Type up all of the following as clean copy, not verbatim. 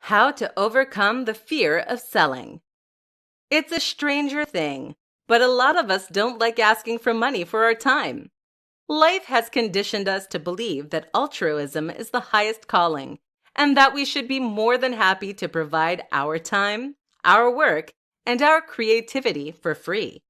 How to overcome the fear of selling. It's a stranger thing, but a lot of us don't like asking for money for our time. Life has conditioned us to believe that altruism is the highest calling, and that we should be more than happy to provide our time, our work, and our creativity for free.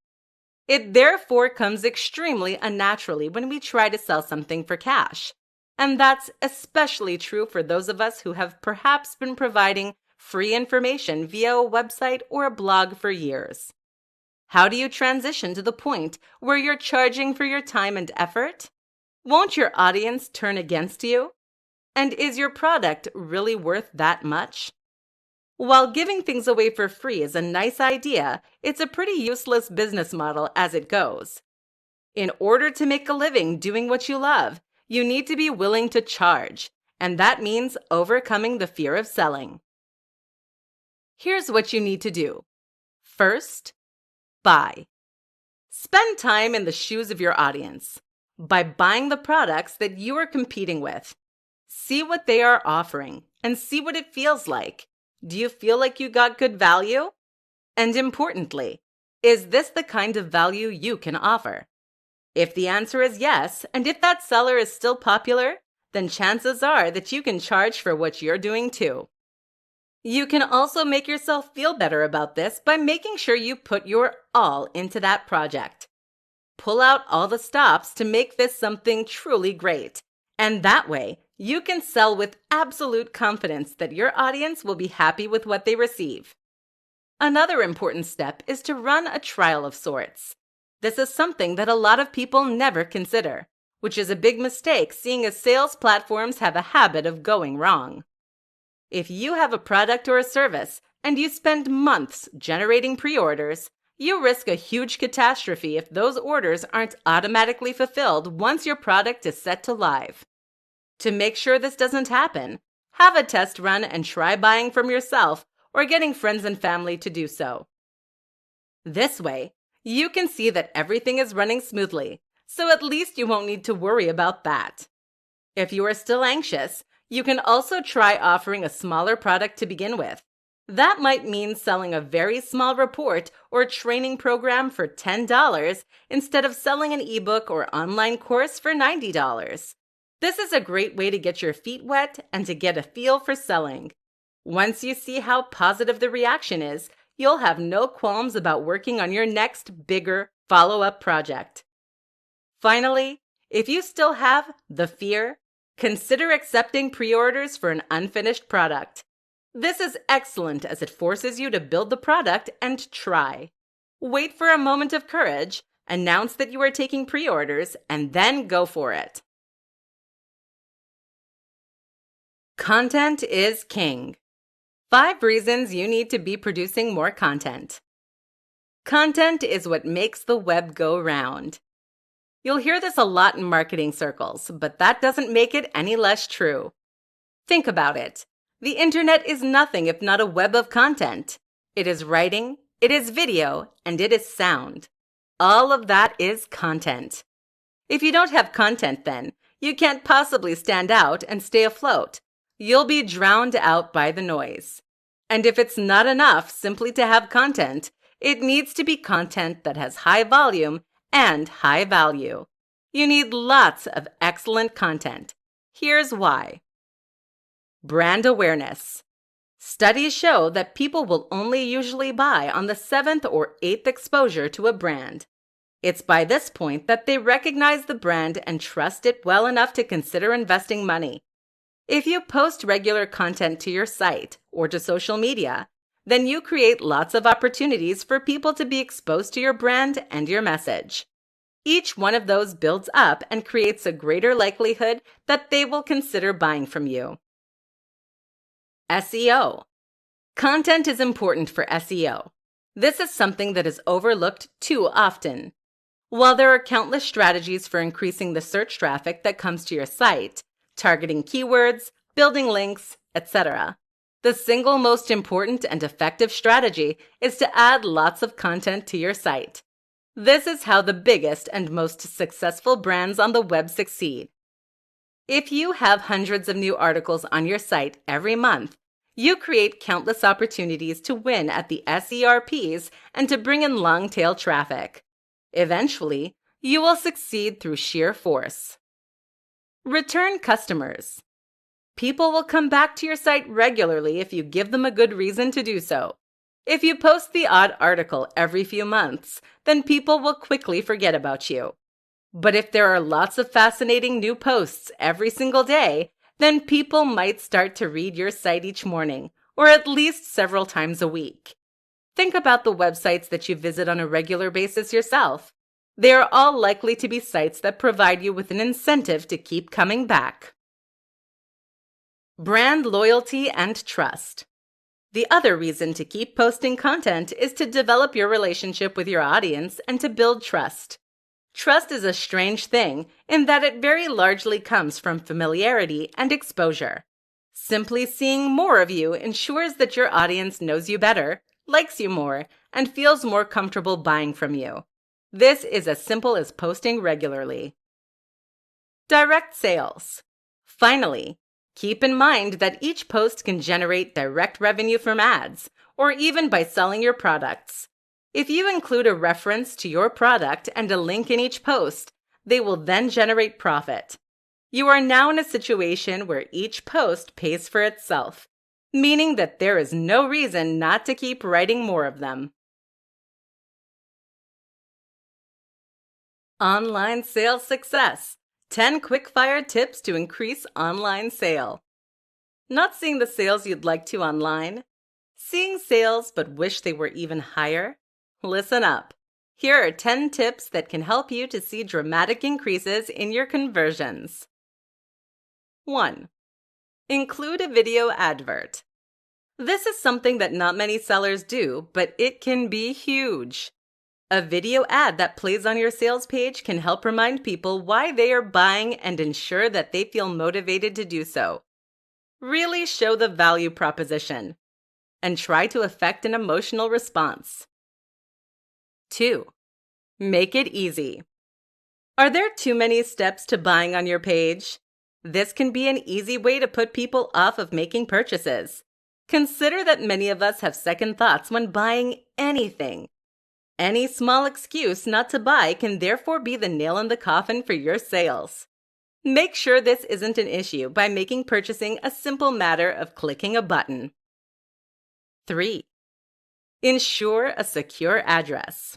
It therefore comes extremely unnaturally when we try to sell something for cash. And that's especially true for those of us who have perhaps been providing free information via a website or a blog for years. How do you transition to the point where you're charging for your time and effort? Won't your audience turn against you? And is your product really worth that much? While giving things away for free is a nice idea, it's a pretty useless business model as it goes. In order to make a living doing what you love, you need to be willing to charge, and that means overcoming the fear of selling. Here's what you need to do. First, buy. Spend time in the shoes of your audience by buying the products that you are competing with. See what they are offering and see what it feels like. Do you feel like you got good value? And importantly, is this the kind of value you can offer? If the answer is yes, and if that seller is still popular, then chances are that you can charge for what you're doing too. You can also make yourself feel better about this by making sure you put your all into that project. Pull out all the stops to make this something truly great, and that way, you can sell with absolute confidence that your audience will be happy with what they receive. Another important step is to run a trial of sorts. This is something that a lot of people never consider, which is a big mistake seeing as sales platforms have a habit of going wrong. If you have a product or a service and you spend months generating pre-orders, you risk a huge catastrophe if those orders aren't automatically fulfilled once your product is set to live. To make sure this doesn't happen, have a test run and try buying from yourself or getting friends and family to do so. This way, you can see that everything is running smoothly, so at least you won't need to worry about that. If you are still anxious, you can also try offering a smaller product to begin with. That might mean selling a very small report or training program for $10 instead of selling an ebook or online course for $90. This is a great way to get your feet wet and to get a feel for selling. Once you see how positive the reaction is, you'll have no qualms about working on your next, bigger follow-up project. Finally, if you still have the fear, consider accepting pre-orders for an unfinished product. This is excellent as it forces you to build the product and try. Wait for a moment of courage, announce that you are taking pre-orders, and then go for it. Content is king. 5 reasons you need to be producing more content. Content is what makes the web go round. You'll hear this a lot in marketing circles, but that doesn't make it any less true. Think about it. The internet is nothing if not a web of content. It is writing, it is video, and it is sound. All of that is content. If you don't have content then, you can't possibly stand out and stay afloat. You'll be drowned out by the noise. And if it's not enough simply to have content, it needs to be content that has high volume and high value. You need lots of excellent content. Here's why. Brand awareness. Studies show that people will only usually buy on the 7th or 8th exposure to a brand. It's by this point that they recognize the brand and trust it well enough to consider investing money. If you post regular content to your site or to social media, then you create lots of opportunities for people to be exposed to your brand and your message. Each one of those builds up and creates a greater likelihood that they will consider buying from you. SEO. Content is important for SEO. This is something that is overlooked too often. While there are countless strategies for increasing the search traffic that comes to your site, targeting keywords, building links, etc., the single most important and effective strategy is to add lots of content to your site. This is how the biggest and most successful brands on the web succeed. If you have hundreds of new articles on your site every month, You create countless opportunities to win at the SERPs and to bring in long-tail traffic. Eventually, you will succeed through sheer force. Return customers. People will come back to your site regularly if you give them a good reason to do so. If you post the odd article every few months, then people will quickly forget about you. But if there are lots of fascinating new posts every single day, then people might start to read your site each morning, or at least several times a week. Think about the websites that you visit on a regular basis yourself. They are all likely to be sites that provide you with an incentive to keep coming back. Brand loyalty and trust. The other reason to keep posting content is to develop your relationship with your audience and to build trust. Trust is a strange thing in that it very largely comes from familiarity and exposure. Simply seeing more of you ensures that your audience knows you better, likes you more, and feels more comfortable buying from you. This is as simple as posting regularly. Direct sales. Finally, keep in mind that each post can generate direct revenue from ads, or even by selling your products. If you include a reference to your product and a link in each post, they will then generate profit. You are now in a situation where each post pays for itself, meaning that there is no reason not to keep writing more of them. Online sales success. 10 quick-fire tips to increase online sale. Not seeing the sales you'd like to online? Seeing sales but wish they were even higher? Listen up. Here are 10 tips that can help you to see dramatic increases in your conversions. 1. Include a video advert. This is something that not many sellers do, but it can be huge. A video ad that plays on your sales page can help remind people why they are buying and ensure that they feel motivated to do so. Really show the value proposition and try to affect an emotional response. 2. Make it easy. Are there too many steps to buying on your page? This can be an easy way to put people off of making purchases. Consider that many of us have second thoughts when buying anything. Any small excuse not to buy can therefore be the nail in the coffin for your sales. Make sure this isn't an issue by making purchasing a simple matter of clicking a button. 3. Ensure a secure address.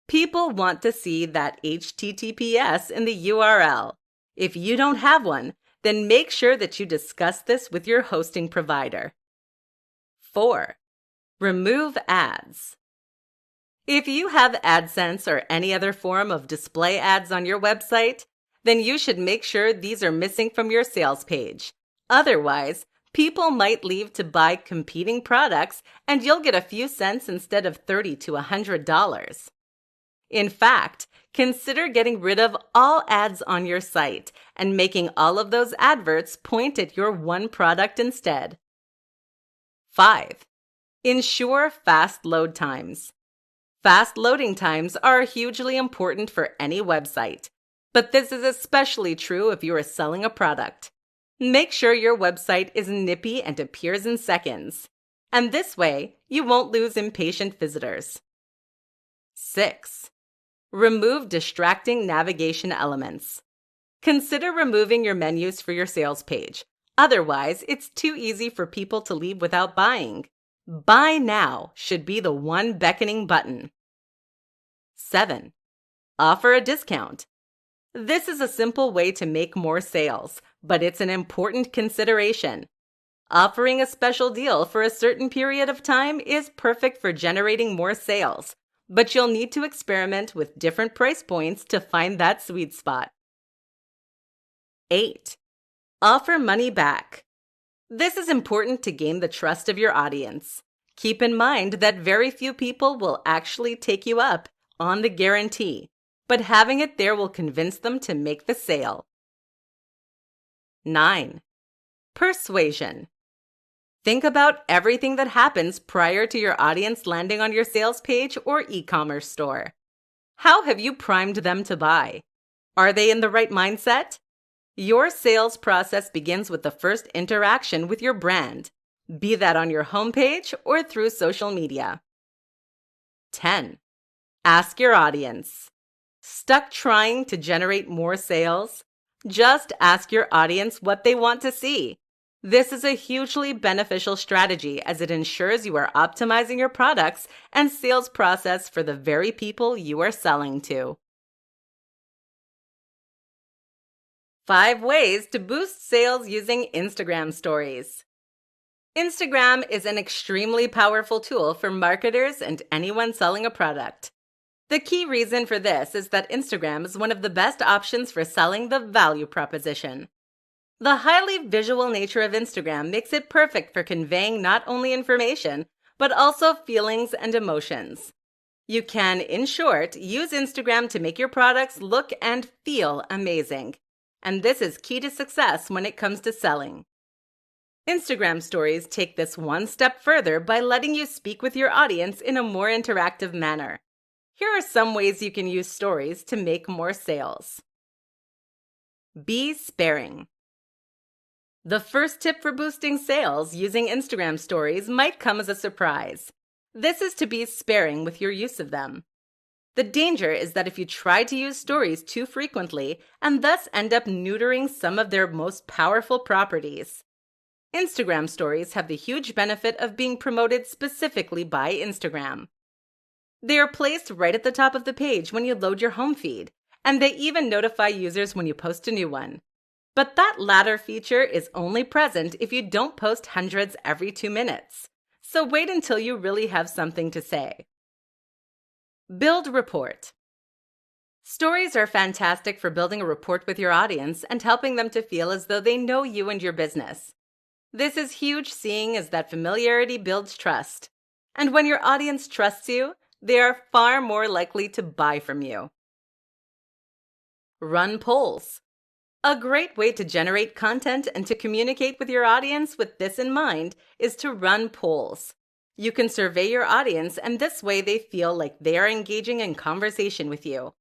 People want to see that HTTPS in the URL. If you don't have one, then make sure that you discuss this with your hosting provider. 4. Remove ads. If you have AdSense or any other form of display ads on your website, then you should make sure these are missing from your sales page. Otherwise, people might leave to buy competing products and you'll get a few cents instead of $30 to $100. In fact, consider getting rid of all ads on your site and making all of those adverts point at your one product instead. 5. Ensure fast load times. Fast loading times are hugely important for any website, but this is especially true if you are selling a product. Make sure your website is nippy and appears in seconds, and this way you won't lose impatient visitors. 6. Remove distracting navigation elements. Consider removing your menus for your sales page. Otherwise, it's too easy for people to leave without buying. Buy now should be the one beckoning button. 7. Offer a discount. This is a simple way to make more sales, but it's an important consideration. Offering a special deal for a certain period of time is perfect for generating more sales, but you'll need to experiment with different price points to find that sweet spot. 8. Offer money back. This is important to gain the trust of your audience. Keep in mind that very few people will actually take you up on the guarantee, but having it there will convince them to make the sale. 9. Persuasion. Think about everything that happens prior to your audience landing on your sales page or e-commerce store. How have you primed them to buy? Are they in the right mindset? Your sales process begins with the first interaction with your brand. be that on your homepage or through social media. 10. Ask your audience. Stuck trying to generate more sales? Just ask your audience what they want to see. This is a hugely beneficial strategy as it ensures you are optimizing your products and sales process for the very people you are selling to. 5 ways to boost sales using Instagram stories. Instagram is an extremely powerful tool for marketers and anyone selling a product. The key reason for this is that Instagram is one of the best options for selling the value proposition. The highly visual nature of Instagram makes it perfect for conveying not only information, but also feelings and emotions. You can, in short, use Instagram to make your products look and feel amazing. And this is key to success when it comes to selling. Instagram stories take this one step further by letting you speak with your audience in a more interactive manner. Here are some ways you can use stories to make more sales. Be sparing. The first tip for boosting sales using Instagram stories might come as a surprise. This is to be sparing with your use of them. The danger is that if you try to use stories too frequently and thus end up neutering some of their most powerful properties. Instagram stories have the huge benefit of being promoted specifically by Instagram. They are placed right at the top of the page when you load your home feed, and they even notify users when you post a new one. But that latter feature is only present if you don't post hundreds every 2 minutes. So wait until you really have something to say. Build rapport. Stories are fantastic for building a rapport with your audience and helping them to feel as though they know you and your business. This is huge, seeing as that familiarity builds trust. And when your audience trusts you, they are far more likely to buy from you. Run polls. A great way to generate content and to communicate with your audience with this in mind is to run polls. You can survey your audience, and this way they feel like they are engaging in conversation with you.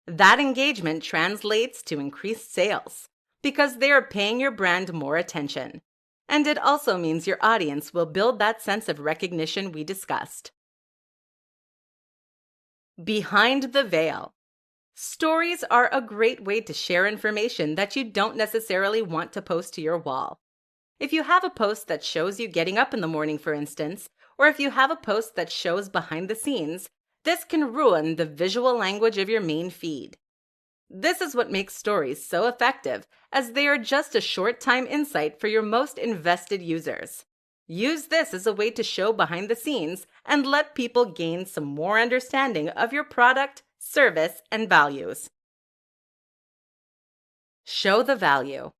That engagement translates to increased sales because they are paying your brand more attention. And it also means your audience will build that sense of recognition we discussed. Behind the veil. Stories are a great way to share information that you don't necessarily want to post to your wall. If you have a post that shows you getting up in the morning, for instance, or if you have a post that shows behind the scenes, this can ruin the visual language of your main feed. This is what makes stories so effective, as they are just a short-time insight for your most invested users. Use this as a way to show behind the scenes and let people gain some more understanding of your product, service, and values. Show the value.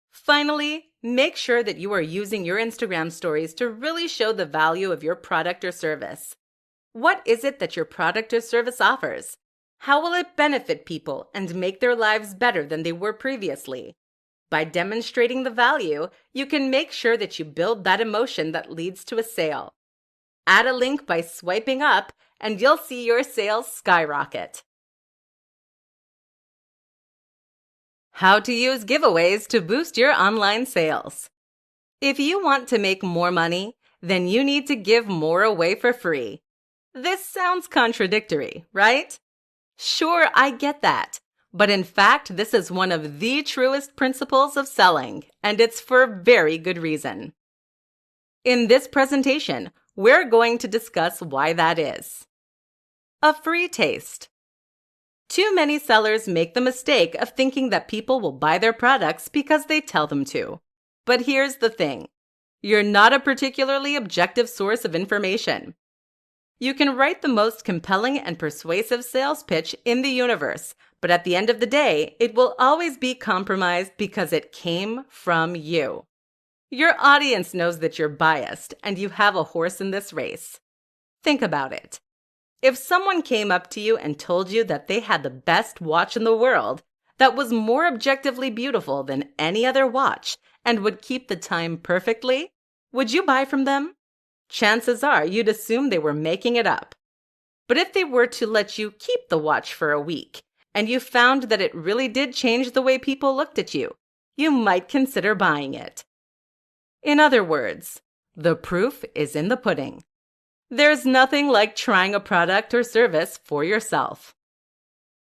Finally, make sure that you are using your Instagram stories to really show the value of your product or service. What is it that your product or service offers? How will it benefit people and make their lives better than they were previously? By demonstrating the value, you can make sure that you build that emotion that leads to a sale. Add a link by swiping up, and you'll see your sales skyrocket. How to use giveaways to boost your online sales. If you want to make more money, then you need to give more away for free. This sounds contradictory, right? Sure, I get that. But in fact, this is one of the truest principles of selling, and it's for very good reason. In this presentation, we're going to discuss why that is. A free taste. Too many sellers make the mistake of thinking that people will buy their products because they tell them to. But here's the thing. You're not a particularly objective source of information. You can write the most compelling and persuasive sales pitch in the universe, but at the end of the day, it will always be compromised because it came from you. Your audience knows that you're biased and you have a horse in this race. Think about it. If someone came up to you and told you that they had the best watch in the world, that was more objectively beautiful than any other watch, and would keep the time perfectly, would you buy from them? Chances are you'd assume they were making it up. But if they were to let you keep the watch for a week, and you found that it really did change the way people looked at you, you might consider buying it. In other words, The proof is in the pudding. There's nothing like trying a product or service for yourself.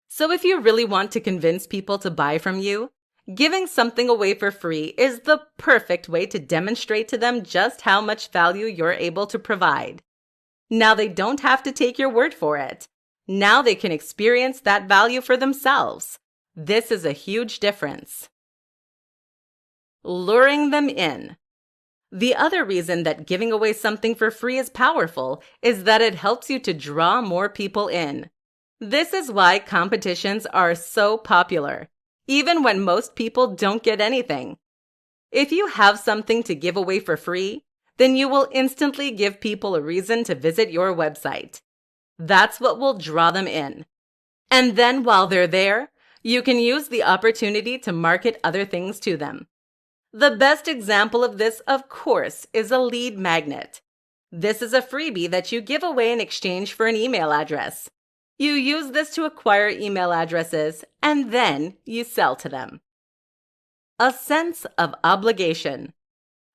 So if you really want to convince people to buy from you, giving something away for free is the perfect way to demonstrate to them just how much value you're able to provide. Now they don't have to take your word for it. Now they can experience that value for themselves. This is a huge difference. Luring them in. The other reason that giving away something for free is powerful is that it helps you to draw more people in. This is why competitions are so popular, even when most people don't get anything. If you have something to give away for free, then you will instantly give people a reason to visit your website. That's what will draw them in. And then while they're there, you can use the opportunity to market other things to them. The best example of this, of course, is a lead magnet. This is a freebie that you give away in exchange for an email address. You use this to acquire email addresses, and then you sell to them. A sense of obligation.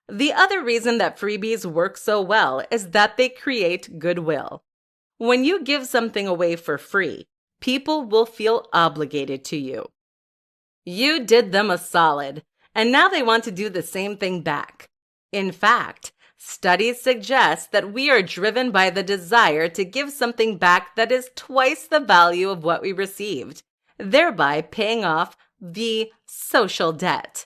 The other reason that freebies work so well is that they create goodwill. When you give something away for free, people will feel obligated to you. You did them a solid, and now they want to do the same thing back. In fact, studies suggest that we are driven by the desire to give something back that is twice the value of what we received, thereby paying off the social debt.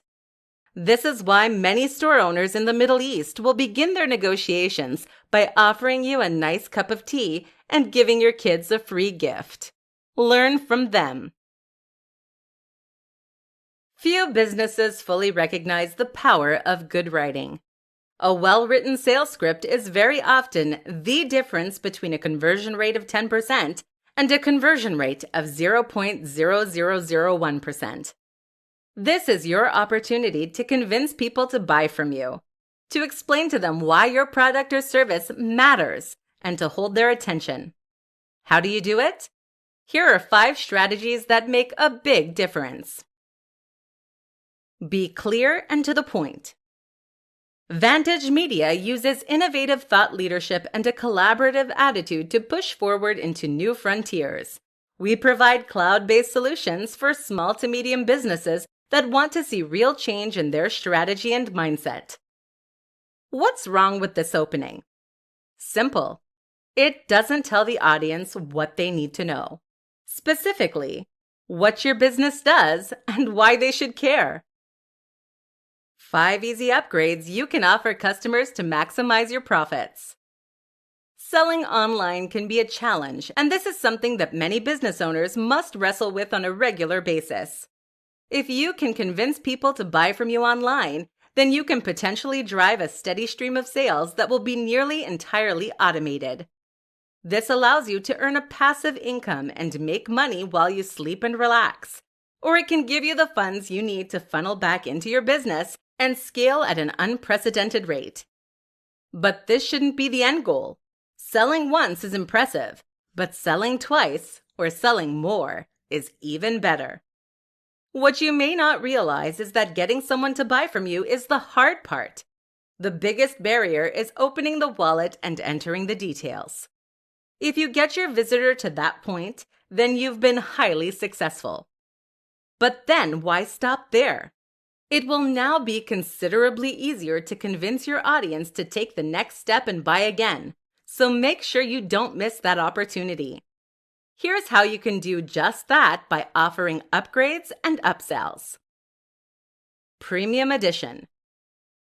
This is why many store owners in the Middle East will begin their negotiations by offering you a nice cup of tea and giving your kids a free gift. Learn from them. Few businesses fully recognize the power of good writing. A well-written sales script is very often the difference between a conversion rate of 10% and a conversion rate of 0.0001%. This is your opportunity to convince people to buy from you, to explain to them why your product or service matters, and to hold their attention. How do you do it? Here are 5 strategies that make a big difference. Be clear and to the point. Vantage Media uses innovative thought leadership and a collaborative attitude to push forward into new frontiers. We provide cloud-based solutions for small to medium businesses that want to see real change in their strategy and mindset. What's wrong with this opening? Simple. It doesn't tell the audience what they need to know. Specifically, what your business does and why they should care. 5 easy upgrades you can offer customers to maximize your profits. Selling online can be a challenge, and this is something that many business owners must wrestle with on a regular basis. If you can convince people to buy from you online, then you can potentially drive a steady stream of sales that will be nearly entirely automated. This allows you to earn a passive income and make money while you sleep and relax. Or it can give you the funds you need to funnel back into your business and scale at an unprecedented rate. But this shouldn't be the end goal. Selling once is impressive, but selling twice or selling more is even better. What you may not realize is that getting someone to buy from you is the hard part. The biggest barrier is opening the wallet and entering the details. If you get your visitor to that point, then you've been highly successful. But then why stop there? It will now be considerably easier to convince your audience to take the next step and buy again, so make sure you don't miss that opportunity. Here's how you can do just that by offering upgrades and upsells. Premium Edition.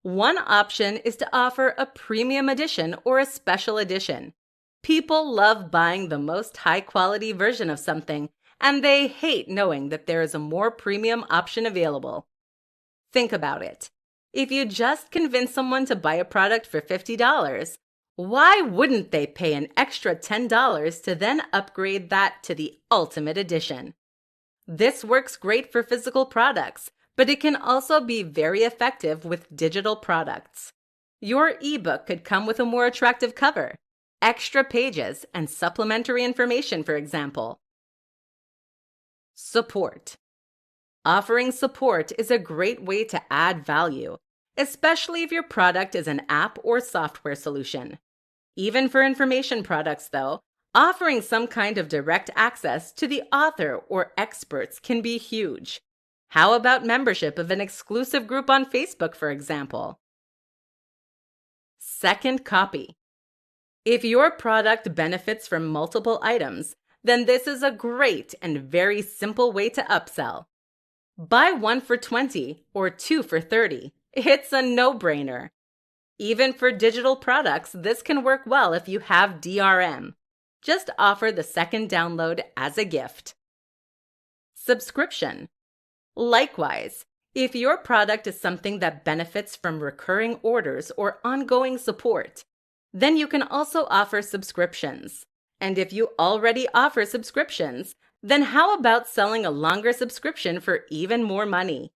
One option is to offer a premium edition or a special edition. People love buying the most high-quality version of something, and they hate knowing that there is a more premium option available. Think about it. If you just convince someone to buy a product for $50, why wouldn't they pay an extra $10 to then upgrade that to the ultimate edition? This works great for physical products, but it can also be very effective with digital products. Your ebook could come with a more attractive cover, extra pages, and supplementary information, for example. Support. Offering support is a great way to add value, especially if your product is an app or software solution. Even for information products, though, offering some kind of direct access to the author or experts can be huge. How about membership of an exclusive group on Facebook, for example? Second copy. If your product benefits from multiple items, then this is a great and very simple way to upsell. Buy 1 for $20 or 2 for $30. It's a no-brainer. Even for digital products, this can work well if you have DRM. Just offer the second download as a gift. Subscription. Likewise, if your product is something that benefits from recurring orders or ongoing support, then you can also offer subscriptions. And if you already offer subscriptions, then how about selling a longer subscription for even more money?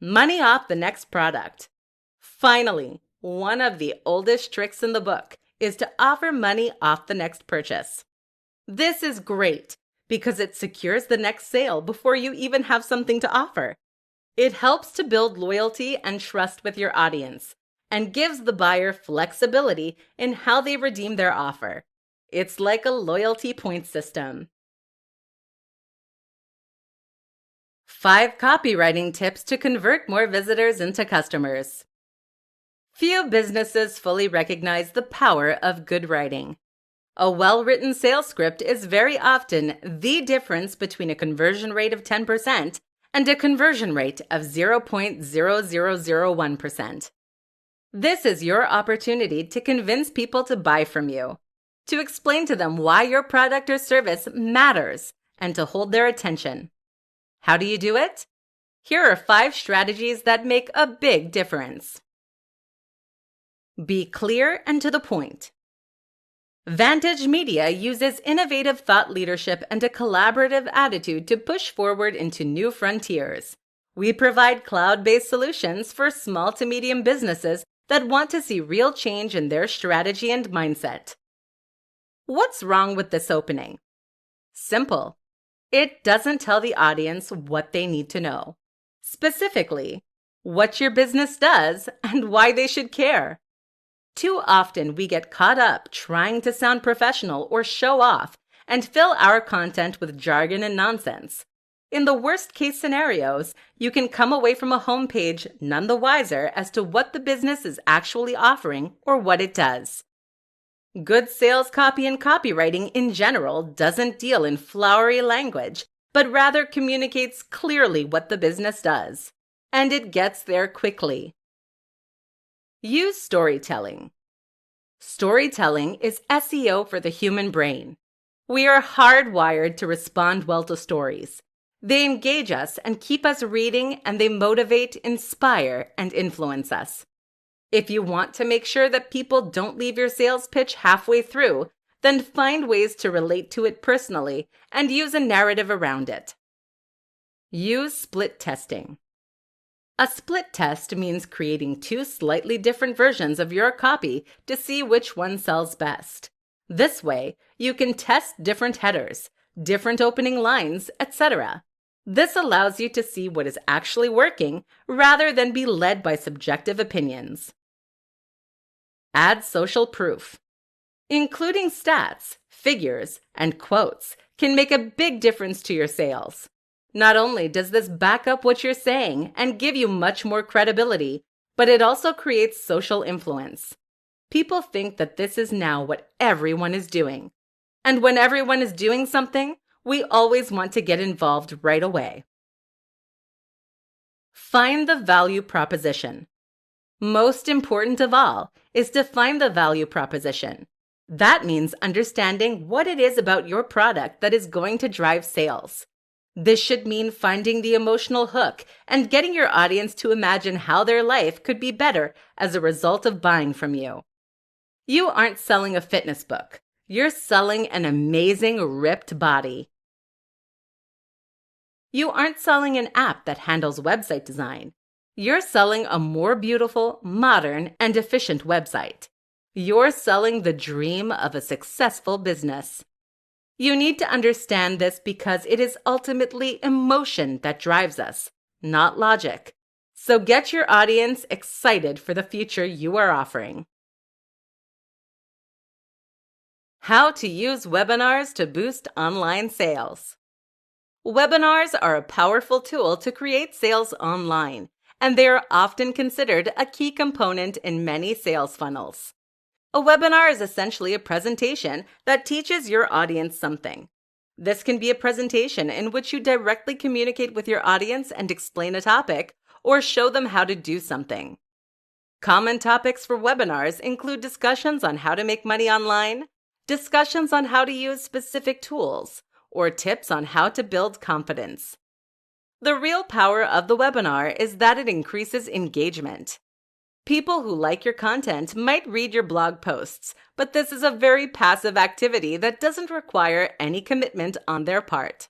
Money off the next product. Finally, one of the oldest tricks in the book is to offer money off the next purchase. This is great because it secures the next sale before you even have something to offer. It helps to build loyalty and trust with your audience and gives the buyer flexibility in how they redeem their offer. It's like a loyalty point system. 5 copywriting tips to convert more visitors into customers. Few businesses fully recognize the power of good writing. A well-written sales script is very often the difference between a conversion rate of 10% and a conversion rate of 0.0001%. This is your opportunity to convince people to buy from you, to explain to them why your product or service matters, and to hold their attention. How do you do it? Here are 5 strategies that make a big difference. Be clear and to the point. Vantage Media uses innovative thought leadership and a collaborative attitude to push forward into new frontiers. We provide cloud-based solutions for small to medium businesses that want to see real change in their strategy and mindset. What's wrong with this opening? Simple. It doesn't tell the audience what they need to know. Specifically, what your business does and why they should care. Too often we get caught up trying to sound professional or show off and fill our content with jargon and nonsense. In the worst case scenarios, you can come away from a homepage none the wiser as to what the business is actually offering or what it does. Good sales copy and copywriting in general doesn't deal in flowery language, but rather communicates clearly what the business does. And it gets there quickly. Use storytelling. Storytelling is SEO for the human brain. We are hardwired to respond well to stories. They engage us and keep us reading, and they motivate, inspire, and influence us. If you want to make sure that people don't leave your sales pitch halfway through, then find ways to relate to it personally and use a narrative around it. Use split testing. A split test means creating 2 slightly different versions of your copy to see which one sells best. This way, you can test different headers, different opening lines, etc. This allows you to see what is actually working rather than be led by subjective opinions. Add social proof. Including stats, figures, and quotes can make a big difference to your sales. Not only does this back up what you're saying and give you much more credibility, but it also creates social influence. People think that this is now what everyone is doing. And when everyone is doing something, we always want to get involved right away. Find the value proposition. Most important of all is to find the value proposition. That means understanding what it is about your product that is going to drive sales. This should mean finding the emotional hook and getting your audience to imagine how their life could be better as a result of buying from you. You aren't selling a fitness book. You're selling an amazing ripped body. You aren't selling an app that handles website design. You're selling a more beautiful, modern, and efficient website. You're selling the dream of a successful business. You need to understand this because it is ultimately emotion that drives us, not logic. So get your audience excited for the future you are offering. How to use webinars to boost online sales. Webinars are a powerful tool to create sales online, and they are often considered a key component in many sales funnels. A webinar is essentially a presentation that teaches your audience something. This can be a presentation in which you directly communicate with your audience and explain a topic, or show them how to do something. Common topics for webinars include discussions on how to make money online, discussions on how to use specific tools, or tips on how to build confidence. The real power of the webinar is that it increases engagement. People who like your content might read your blog posts, but this is a very passive activity that doesn't require any commitment on their part.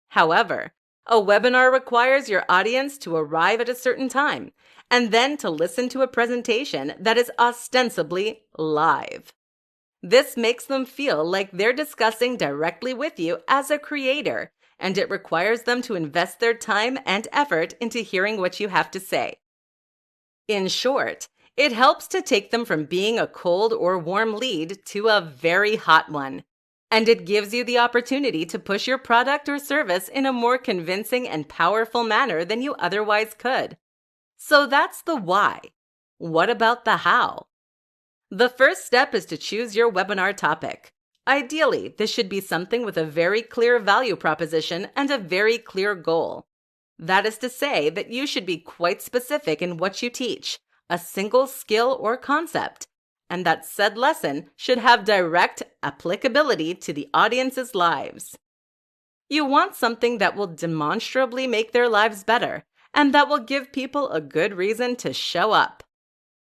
However, a webinar requires your audience to arrive at a certain time and then to listen to a presentation that is ostensibly live. This makes them feel like they're discussing directly with you as a creator, and it requires them to invest their time and effort into hearing what you have to say. In short, it helps to take them from being a cold or warm lead to a very hot one. And it gives you the opportunity to push your product or service in a more convincing and powerful manner than you otherwise could. So that's the why. What about the how? The first step is to choose your webinar topic. Ideally, this should be something with a very clear value proposition and a very clear goal. That is to say that you should be quite specific in what you teach, a single skill or concept, and that said lesson should have direct applicability to the audience's lives. You want something that will demonstrably make their lives better, and that will give people a good reason to show up.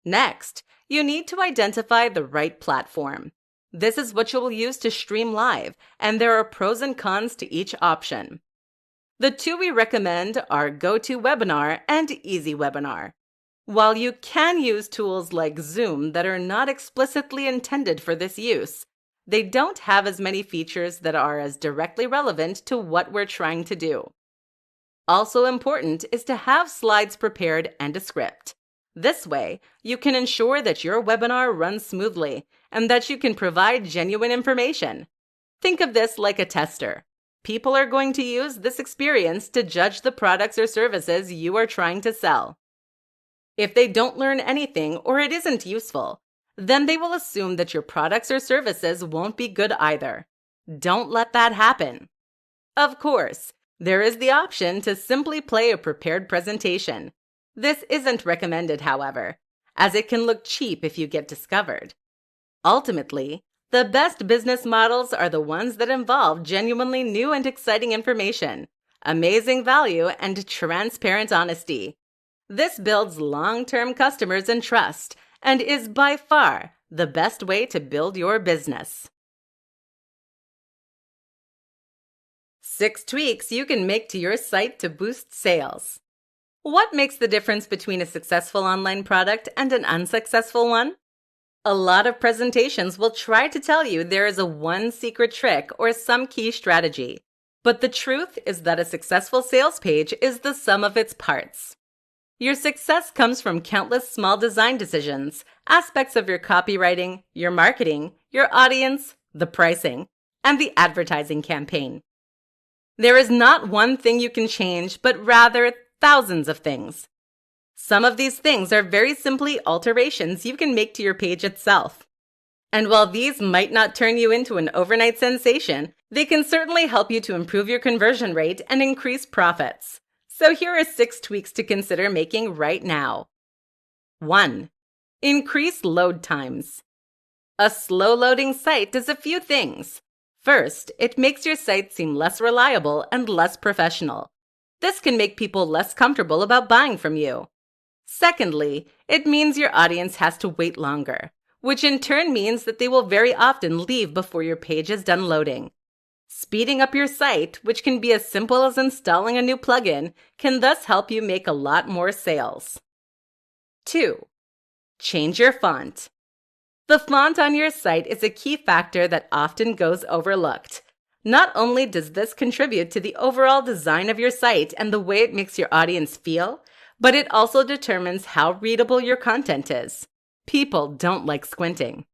Next, you need to identify the right platform. This is what you will use to stream live, and there are pros and cons to each option. The two we recommend are GoToWebinar and EasyWebinar. While you can use tools like Zoom that are not explicitly intended for this use, they don't have as many features that are as directly relevant to what we're trying to do. Also important is to have slides prepared and a script. This way, you can ensure that your webinar runs smoothly and that you can provide genuine information. Think of this like a tester. People are going to use this experience to judge the products or services you are trying to sell. If they don't learn anything or it isn't useful, then they will assume that your products or services won't be good either. Don't let that happen. Of course, there is the option to simply play a prepared presentation. This isn't recommended, however, as it can look cheap if you get discovered. Ultimately, the best business models are the ones that involve genuinely new and exciting information, amazing value, and transparent honesty. This builds long-term customers and trust, and is by far the best way to build your business. 6 tweaks you can make to your site to boost sales. What makes the difference between a successful online product and an unsuccessful one? A lot of presentations will try to tell you there is a one secret trick or some key strategy. But the truth is that a successful sales page is the sum of its parts. Your success comes from countless small design decisions, aspects of your copywriting, your marketing, your audience, the pricing, and the advertising campaign. There is not one thing you can change, but rather thousands of things. Some of these things are very simply alterations you can make to your page itself. And while these might not turn you into an overnight sensation, they can certainly help you to improve your conversion rate and increase profits. So here are 6 tweaks to consider making right now. 1. Increase load times. A slow-loading site does a few things. First, it makes your site seem less reliable and less professional. This can make people less comfortable about buying from you. Secondly, it means your audience has to wait longer, which in turn means that they will very often leave before your page is done loading. Speeding up your site, which can be as simple as installing a new plugin, can thus help you make a lot more sales. 2. Change your font. The font on your site is a key factor that often goes overlooked. Not only does this contribute to the overall design of your site and the way it makes your audience feel, but it also determines how readable your content is. People don't like squinting.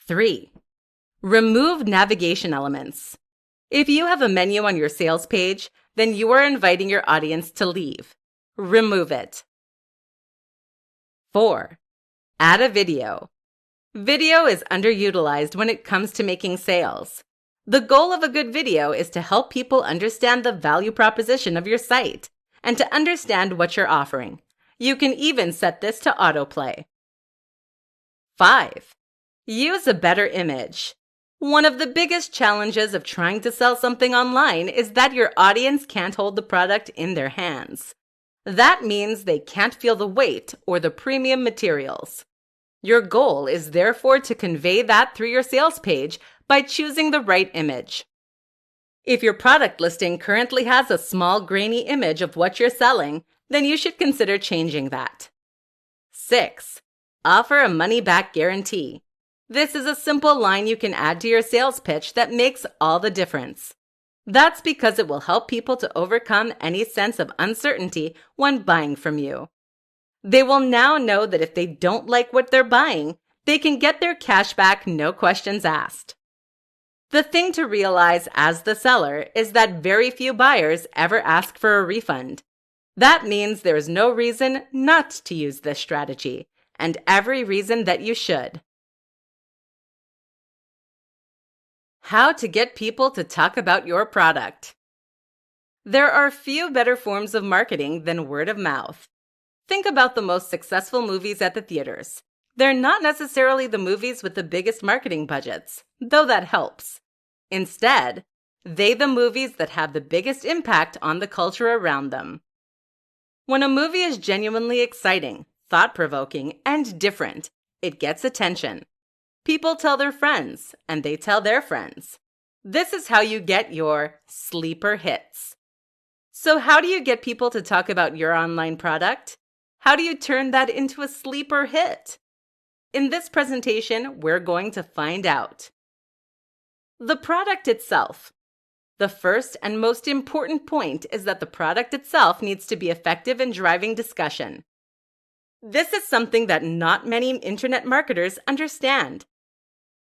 3. Remove navigation elements. If you have a menu on your sales page, then you are inviting your audience to leave. Remove it. 4. Add a video. Video is underutilized when it comes to making sales. The goal of a good video is to help people understand the value proposition of your site and to understand what you're offering. You can even set this to autoplay. 5. Use a better image. One of the biggest challenges of trying to sell something online is that your audience can't hold the product in their hands. That means they can't feel the weight or the premium materials. Your goal is therefore to convey that through your sales page by choosing the right image. If your product listing currently has a small grainy image of what you're selling, then you should consider changing that. 6. Offer a money-back guarantee. This is a simple line you can add to your sales pitch that makes all the difference. That's because it will help people to overcome any sense of uncertainty when buying from you. They will now know that if they don't like what they're buying, they can get their cash back, no questions asked. The thing to realize as the seller is that very few buyers ever ask for a refund. That means there is no reason not to use this strategy, and every reason that you should. How to get people to talk about your product. There are few better forms of marketing than word of mouth. Think about the most successful movies at the theaters. They're not necessarily the movies with the biggest marketing budgets, though that helps. Instead, they're the movies that have the biggest impact on the culture around them. When a movie is genuinely exciting, thought-provoking, and different, it gets attention. People tell their friends, and they tell their friends. This is how you get your sleeper hits. So how do you get people to talk about your online product? How do you turn that into a sleeper hit? In this presentation, we're going to find out. The product itself. The first and most important point is that the product itself needs to be effective in driving discussion. This is something that not many internet marketers understand.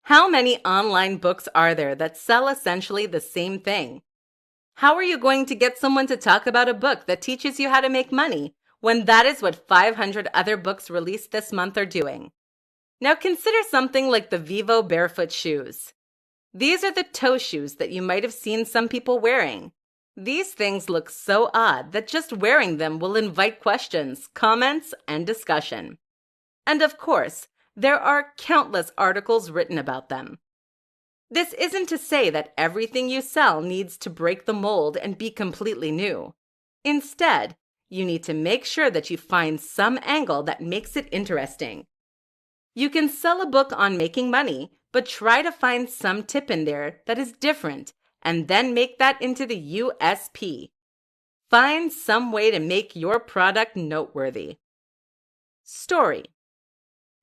How many online books are there that sell essentially the same thing? How are you going to get someone to talk about a book that teaches you how to make money when that is what 500 other books released this month are doing? Now consider something like the Vivo barefoot shoes. These are the toe shoes that you might have seen some people wearing. These things look so odd that just wearing them will invite questions, comments, and discussion. And of course, there are countless articles written about them. This isn't to say that everything you sell needs to break the mold and be completely new. Instead, you need to make sure that you find some angle that makes it interesting. You can sell a book on making money, but try to find some tip in there that is different and then make that into the USP. Find some way to make your product noteworthy. Story.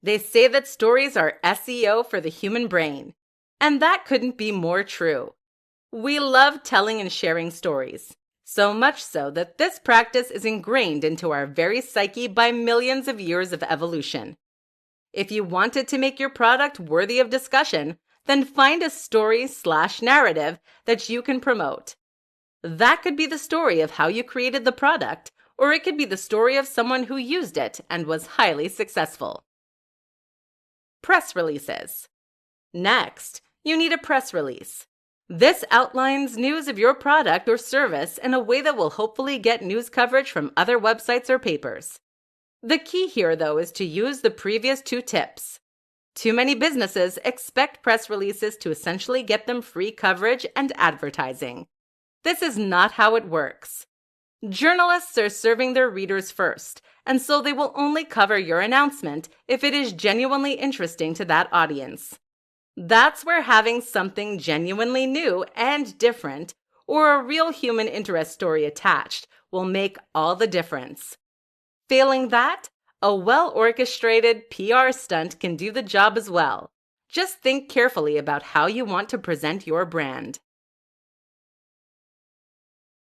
They say that stories are SEO for the human brain, and that couldn't be more true. We love telling and sharing stories, so much so that this practice is ingrained into our very psyche by millions of years of evolution. If you wanted to make your product worthy of discussion, then find a story/narrative that you can promote. That could be the story of how you created the product, or it could be the story of someone who used it and was highly successful. Press releases. Next, you need a press release. This outlines news of your product or service in a way that will hopefully get news coverage from other websites or papers. The key here, though, is to use the previous two tips. Too many businesses expect press releases to essentially get them free coverage and advertising. This is not how it works. Journalists are serving their readers first, and so they will only cover your announcement if it is genuinely interesting to that audience. That's where having something genuinely new and different, or a real human interest story attached, will make all the difference. Failing that, a well-orchestrated PR stunt can do the job as well. Just think carefully about how you want to present your brand.